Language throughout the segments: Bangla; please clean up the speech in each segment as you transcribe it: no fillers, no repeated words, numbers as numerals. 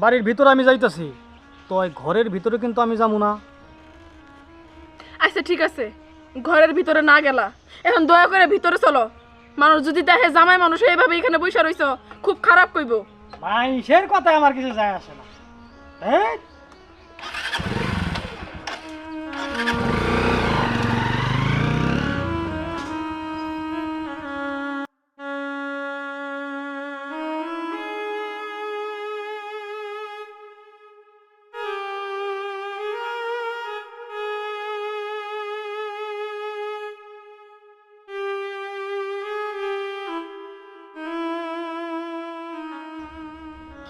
বাড়ির ভিতরে আমি যাইতাছি, তো ওই ঘরের ভিতরে কিন্তু আমি যাবো না। আচ্ছা ঠিক আছে, ঘরের ভিতরে না গেলা, এখন দয়া করে ভিতরে চলো। মানুষ যদি দেখে জামাই মানুষ এইভাবে এখানে বসে রইছ, খুব খারাপ কইব। মানুষের কথা আমার কিছু যায় আসে না। এই,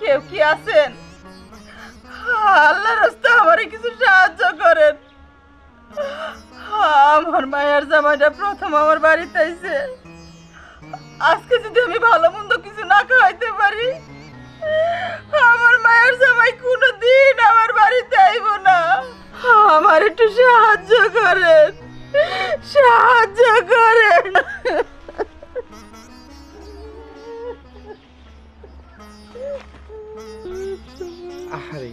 কেউ কি আছেন? আল্লাহর রাস্তা আমারে কিছু সাহায্য করেন। আমার মায়ের জামাইটা প্রথম আমার বাড়িতে আইছে। আজকে যদি আমি ভালো মন্দ কিছু না খাওয়াইতে পারি, আমার মায়ের জামাই কোনোদিন আমার বাড়িতে আইব না। আমার একটু সাহায্য করেন, সাহায্য করেন। আহারে,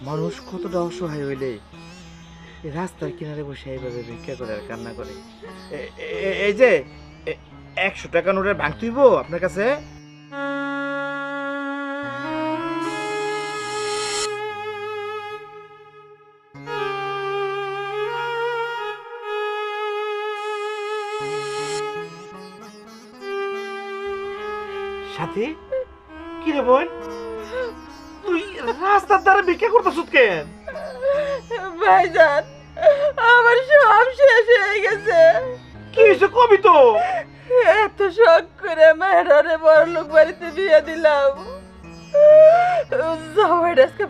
মানুষ কতটা অসহায় হইলে এই রাস্তার কিনারে বসে এইভাবে ভিক্ষা করে আর কান্না করে। এই যে 100 টাকা নোটের ভাঙ তুইব আপনার কাছে? সাথী, কি রে বোন, তুই রাস্তার ধারে ভিক্ষা করতেছ কেন? ভাইজান, আমার সব শেষ হয়ে গেছে। কি হয়েছে কবি তো? এত শখ করে মেহরারে বড় লোক বাড়িতে বিয়ে দিলাম, জামাইটা আজকে